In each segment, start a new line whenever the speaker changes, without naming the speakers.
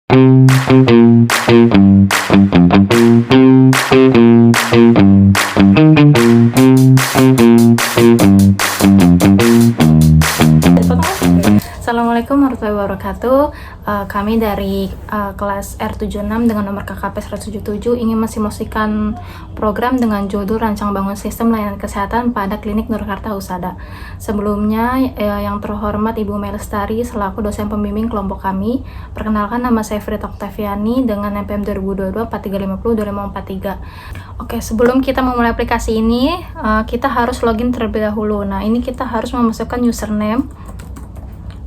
Assalamualaikum warahmatullahi wabarakatuh. Kami dari kelas R76 dengan nomor KKP 177 ingin mensimulasikan program dengan judul Rancang Bangun Sistem Layanan Kesehatan pada Klinik Nurkarta Husada. Sebelumnya, yang terhormat Ibu Melestari selaku dosen pembimbing kelompok kami, perkenalkan nama saya Frida Oktaviani dengan NPM 2022 4350 2543. Oke, sebelum kita memulai aplikasi ini, kita harus login terlebih dahulu. Nah, ini kita harus memasukkan username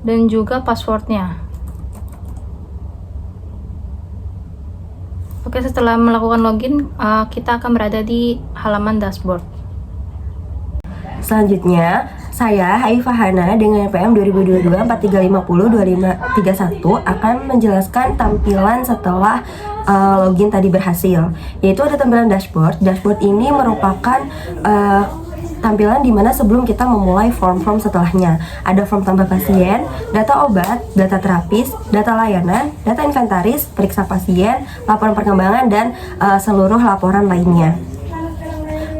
dan juga passwordnya. Oke, setelah melakukan login, kita akan berada di halaman dashboard.
Selanjutnya, saya Hai Fahana dengan NPM 2022 4350 2531 akan menjelaskan tampilan setelah login tadi berhasil, yaitu ada tampilan dashboard. Dashboard ini merupakan tampilan dimana sebelum kita memulai form-form setelahnya. Ada form tambah pasien, data obat, data terapis, data layanan, data inventaris, periksa pasien, laporan perkembangan, dan seluruh laporan lainnya.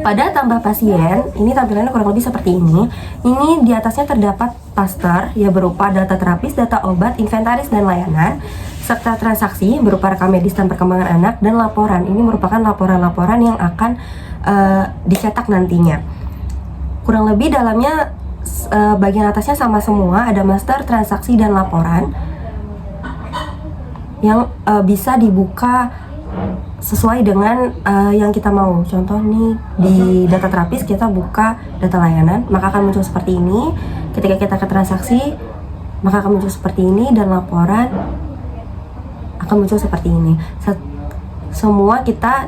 Pada tambah pasien, ini tampilannya kurang lebih seperti ini. Ini di atasnya terdapat master, ya berupa data terapis, data obat, inventaris, dan layanan, serta transaksi berupa rekam medis dan perkembangan anak, dan laporan. Ini merupakan laporan-laporan yang akan dicetak nantinya. Kurang lebih dalamnya bagian atasnya sama semua, ada master, transaksi, dan laporan yang bisa dibuka sesuai dengan yang kita mau. Contoh nih, di data terapis kita buka data layanan, maka akan muncul seperti ini. Ketika kita ke transaksi, maka akan muncul seperti ini, dan laporan akan muncul seperti ini. Semua kita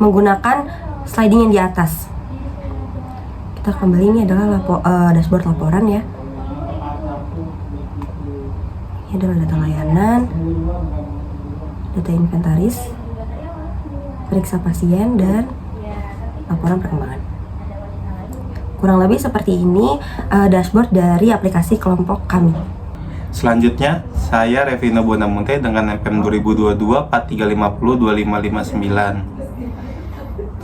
menggunakan sliding yang di atas. Kita kembali, ini adalah dashboard laporan ya. Ini adalah data layanan, data inventaris, periksa pasien, dan laporan perkembangan. Kurang lebih seperti ini dashboard dari aplikasi kelompok kami.
Selanjutnya, saya Revino Bonamunte dengan NPM 2022 4350 2559.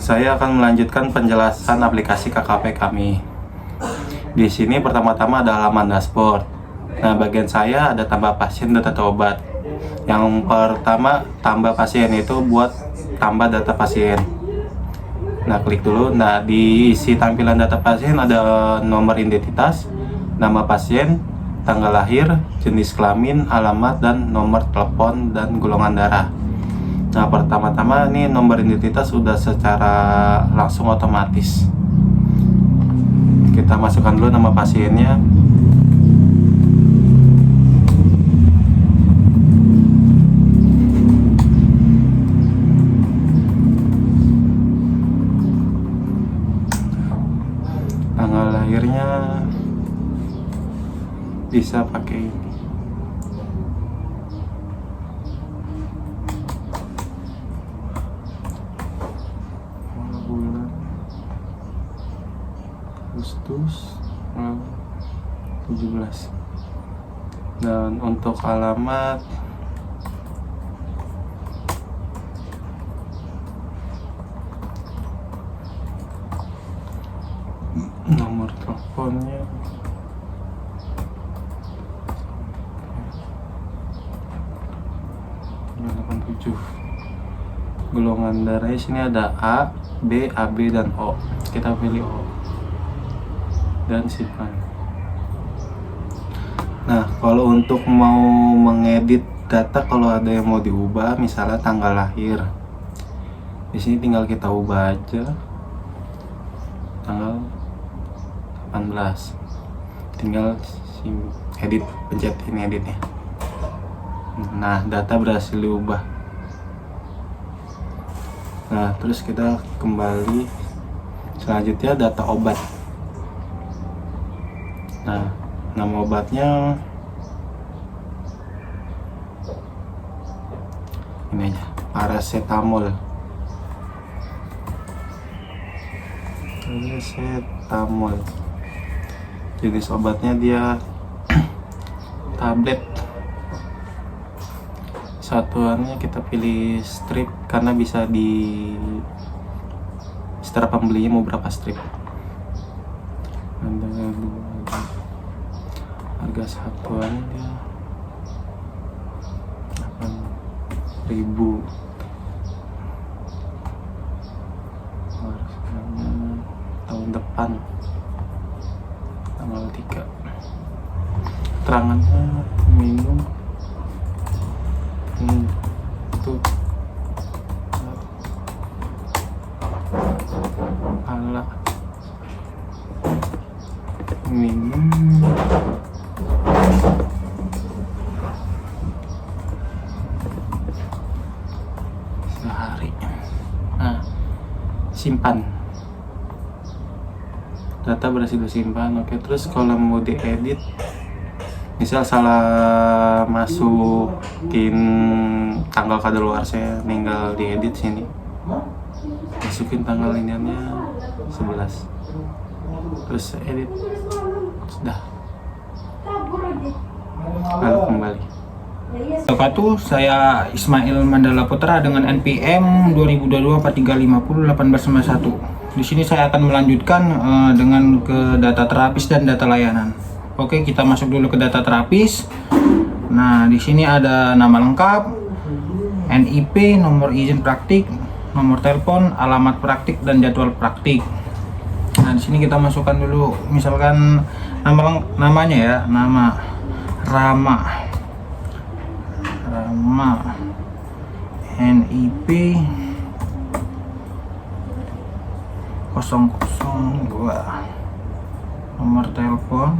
Saya akan melanjutkan penjelasan aplikasi KKP kami. Di sini pertama-tama ada halaman dashboard. Nah, bagian saya ada tambah pasien dan data obat. Yang pertama, tambah pasien itu buat tambah data pasien. Nah, klik dulu. Nah, di isi tampilan data pasien ada nomor identitas, nama pasien, tanggal lahir, jenis kelamin, alamat, dan nomor telepon dan golongan darah. Nah, pertama-tama ini nomor identitas sudah secara langsung otomatis. Kita masukkan dulu nama pasiennya. Tanggal lahirnya bisa pakai ini. Agustus 17. Dan untuk alamat nomor teleponnya golongan darahnya sini ada A, B, AB, dan O. Kita pilih O dan simpan. Nah, kalau untuk mau mengedit data, kalau ada yang mau diubah, misalnya tanggal lahir, di sini tinggal kita ubah aja tanggal 18. Tinggal edit, pencet ini editnya. Nah, data berhasil diubah. Nah, terus kita kembali. Selanjutnya data obat. Nah, nama obatnya ini aja, paracetamol. Jenis obatnya dia tablet. satuannya kita pilih strip karena bisa di secara pembelinya mau berapa strip. Ada dua, harga satuannya 8.000. Harganya tahun depan tanggal 3. Keterangannya minum itu ala minum sehari. Nah, simpan data berhasil disimpan. Oke, terus kalau mau diedit, misal salah masukin tanggal kadaluarsa, tinggal diedit sini, masukin tanggal iniannya 11, terus edit, sudah, lalu kembali.
Wabarakatuh, saya Ismail Mandala Putra dengan NPM 2022-4350-1891. Di sini saya akan melanjutkan dengan ke data terapis dan data layanan. Oke, kita masuk dulu ke data terapis. Nah, di sini ada nama lengkap, NIP, nomor izin praktik, nomor telepon, alamat praktik, dan jadwal praktik. Nah, di sini kita masukkan dulu, misalkan namanya ya, nama Rama, NIP 002, nomor telepon.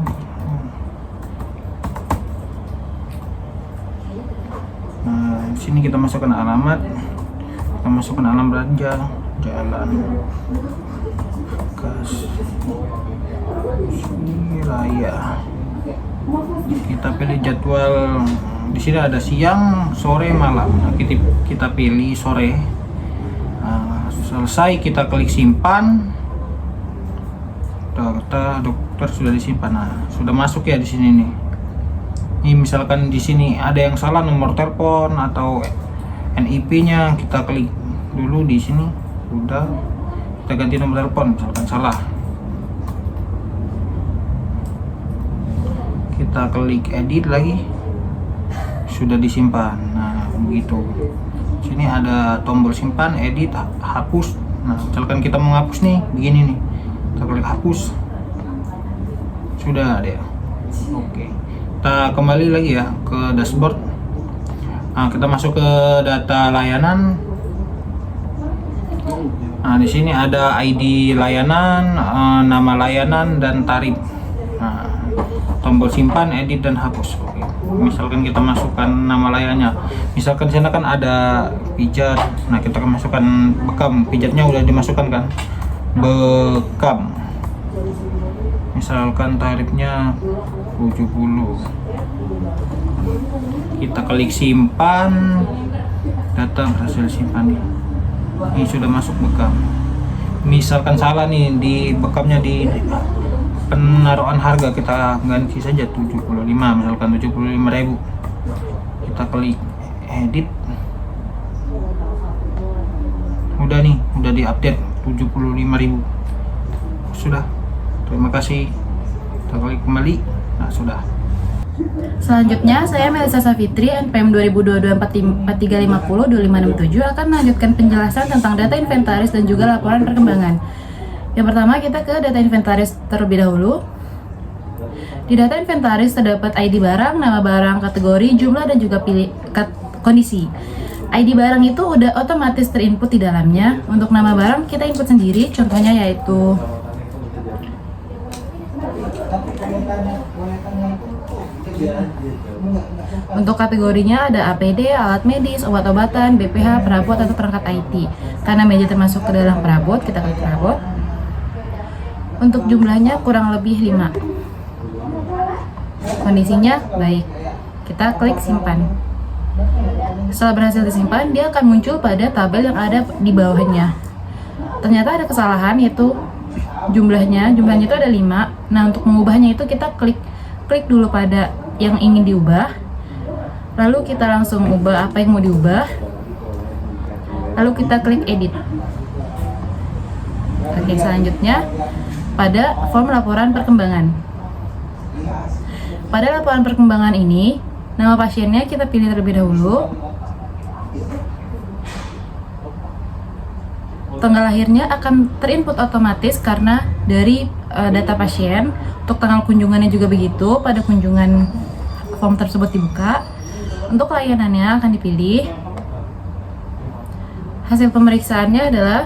Nah, di sini kita masukkan alamat, kita masukkan alamat Jalan Kasiraya. Kita pilih jadwal. Di sini ada siang, sore, malam. Nah, kita pilih sore. Nah, selesai kita klik simpan. Data dokter sudah disimpan. Nah, sudah masuk ya di sini nih. Ini misalkan di sini ada yang salah nomor telepon atau NIP-nya, kita klik dulu di sini. Udah, kita ganti nomor telepon misalkan salah. Kita klik edit lagi. Sudah disimpan. Nah, begitu. Sini ada tombol simpan, edit, hapus. Nah, misalkan kita mau hapus nih, begini nih. Kita klik hapus. Sudah ada. Oke. Kita kembali lagi ya ke dashboard. Nah, kita masuk ke data layanan. Nah, di sini ada ID layanan, nama layanan, dan tarif. Nah, tombol simpan, edit, dan hapus. Oke. Misalkan kita masukkan nama layannya, misalkan di sana kan ada pijat. Nah, kita akan masukkan bekam, pijatnya udah dimasukkan kan, bekam. Misalkan tarifnya 70. Kita klik simpan, data berhasil simpan. Ini sudah masuk bekam. Misalkan salah nih di bekamnya, di penaruhan harga, kita ganti saja 75, misalkan 75.000. Kita klik edit. Udah nih, udah diupdate 75.000. Sudah. Terima kasih. Kita klik kembali. Nah, sudah.
Selanjutnya, saya Melisa Safitri, NPM 2022-4350-2567 akan melanjutkan penjelasan tentang data inventaris dan juga laporan perkembangan. Yang pertama, kita ke data inventaris terlebih dahulu. Di data inventaris terdapat ID barang, nama barang, kategori, jumlah, dan juga kondisi. ID barang itu udah otomatis terinput di dalamnya. Untuk nama barang kita input sendiri, contohnya yaitu untuk kategorinya ada APD, alat medis, obat-obatan, BPH, perabot, atau perangkat IT. Karena meja termasuk ke dalam perabot, kita klik perabot. Untuk jumlahnya kurang lebih 5. Kondisinya baik. Kita klik simpan. Setelah berhasil disimpan, dia akan muncul pada tabel yang ada di bawahnya. Ternyata ada kesalahan, yaitu jumlahnya itu ada 5. Nah, untuk mengubahnya itu kita klik dulu pada yang ingin diubah. Lalu kita langsung ubah apa yang mau diubah. Lalu kita klik edit. Oke, selanjutnya pada form laporan perkembangan. Pada laporan perkembangan ini, nama pasiennya kita pilih terlebih dahulu. Tanggal lahirnya akan terinput otomatis karena dari data pasien. Untuk tanggal kunjungannya juga begitu, pada kunjungan form tersebut dibuka. Untuk layanannya akan dipilih. Hasil pemeriksaannya adalah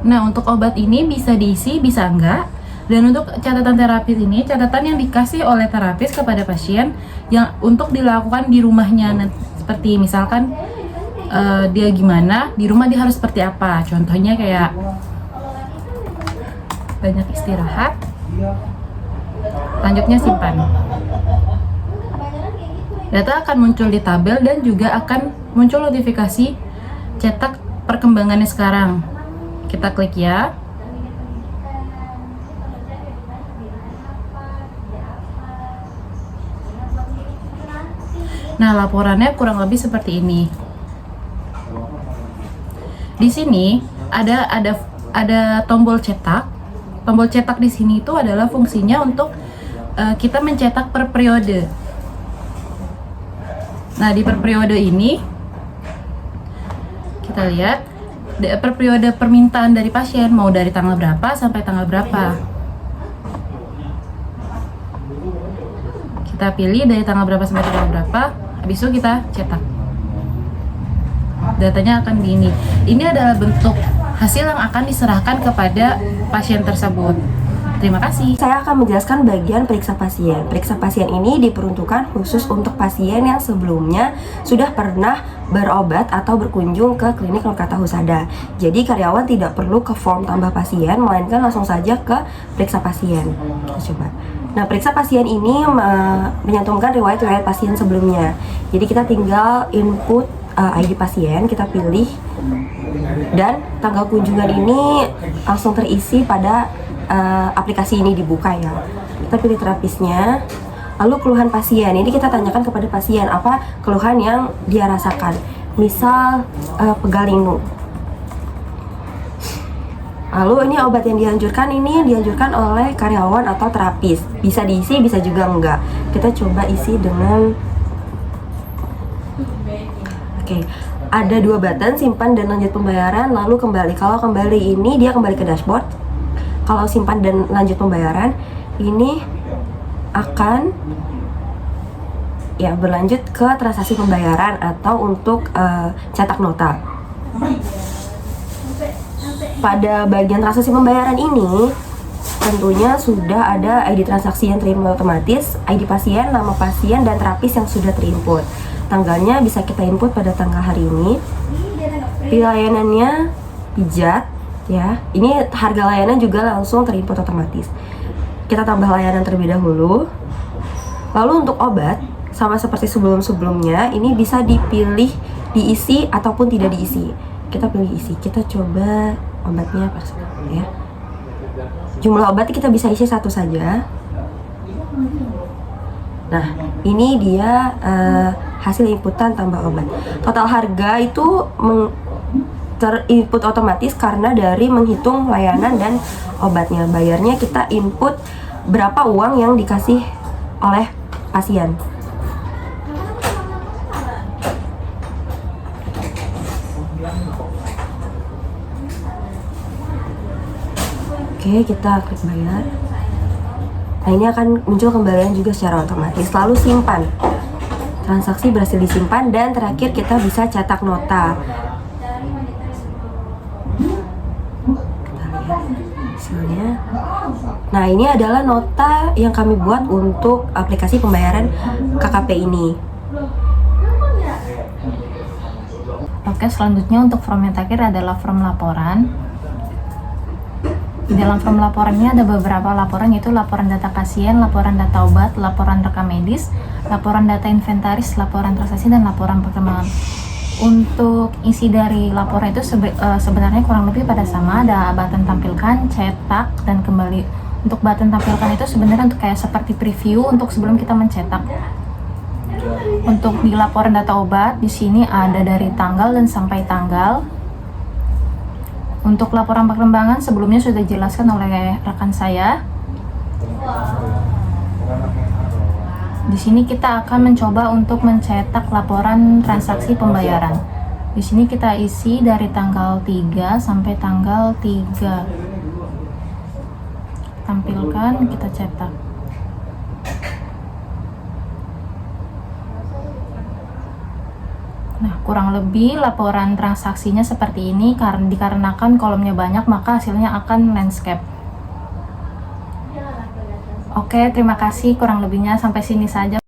nah, untuk obat ini bisa diisi, bisa enggak. Dan untuk catatan terapis ini, catatan yang dikasih oleh terapis kepada pasien yang untuk dilakukan di rumahnya. Nah, seperti misalkan dia gimana, di rumah dia harus seperti apa. Contohnya kayak banyak istirahat. Selanjutnya simpan. Data akan muncul di tabel dan juga akan muncul notifikasi cetak perkembangannya sekarang. Kita klik ya. Nah, laporannya kurang lebih seperti ini. Di sini ada tombol cetak. Tombol cetak di sini itu adalah fungsinya untuk kita mencetak per periode. Nah, di per periode ini kita lihat per periode permintaan dari pasien mau dari tanggal berapa sampai tanggal berapa. Kita pilih dari tanggal berapa sampai tanggal berapa. Habis itu kita cetak. Datanya akan di ini. Ini adalah bentuk hasil yang akan diserahkan kepada pasien tersebut. Terima kasih.
Saya akan menjelaskan bagian periksa pasien. Periksa pasien ini diperuntukkan khusus untuk pasien yang sebelumnya sudah pernah berobat atau berkunjung ke klinik Nurkata Husada. Jadi karyawan tidak perlu ke form tambah pasien, melainkan langsung saja ke periksa pasien. Kita coba. Nah, periksa pasien ini menyantumkan riwayat-riwayat pasien sebelumnya. Jadi kita tinggal input ID pasien, kita pilih, dan tanggal kunjungan ini langsung terisi pada aplikasi ini dibuka ya. Kita pilih terapisnya, lalu keluhan pasien. Ini kita tanyakan kepada pasien apa keluhan yang dia rasakan. Misal pegal linu. Lalu ini obat yang dianjurkan oleh karyawan atau terapis. Bisa diisi, bisa juga enggak. Kita coba isi dengan ada dua button, simpan dan lanjut pembayaran, lalu kembali. Kalau kembali ini dia kembali ke dashboard. Kalau simpan dan lanjut pembayaran, ini akan ya berlanjut ke transaksi pembayaran atau untuk cetak nota. Pada bagian transaksi pembayaran ini tentunya sudah ada ID transaksi yang terinput otomatis, ID pasien, nama pasien, dan terapis yang sudah terinput. Tanggalnya bisa kita input pada tanggal hari ini. Layanannya pijat ya. Ini harga layanan juga langsung terinput otomatis. Kita tambah layanan terlebih dahulu. Lalu untuk obat sama seperti sebelum-sebelumnya, ini bisa dipilih diisi ataupun tidak diisi. Kita pilih isi. Kita coba obatnya ya. Jumlah obat kita bisa isi satu saja. Nah, ini dia hasil inputan tambah obat. Total harga itu terinput otomatis karena dari menghitung layanan dan obatnya. Bayarnya kita input berapa uang yang dikasih oleh pasien. Oke, kita klik bayar. Nah, ini akan muncul kembalian juga secara otomatis. Lalu simpan. Transaksi berhasil disimpan dan terakhir kita bisa cetak nota. Kita lihat hasilnya. Nah, ini adalah nota yang kami buat untuk aplikasi pembayaran KKP ini.
Oke, selanjutnya untuk form yang terakhir adalah form laporan. Di dalam form laporannya ada beberapa laporan, yaitu laporan data pasien, laporan data obat, laporan rekam medis, laporan data inventaris, laporan transaksi, dan laporan perkembangan. Untuk isi dari laporan itu sebenarnya kurang lebih pada sama, ada button tampilkan, cetak, dan kembali Untuk button tampilkan itu sebenarnya untuk kayak seperti preview untuk sebelum kita mencetak. Untuk di laporan data obat, di sini ada dari tanggal dan sampai tanggal. Untuk laporan perkembangan sebelumnya sudah dijelaskan oleh rekan saya. Di sini kita akan mencoba untuk mencetak laporan transaksi pembayaran. Di sini kita isi dari tanggal 3 sampai tanggal 3. Tampilkan, kita cetak. Nah, kurang lebih laporan transaksinya seperti ini. Karena dikarenakan kolomnya banyak, maka hasilnya akan landscape. Oke, terima kasih. Kurang lebihnya sampai sini saja.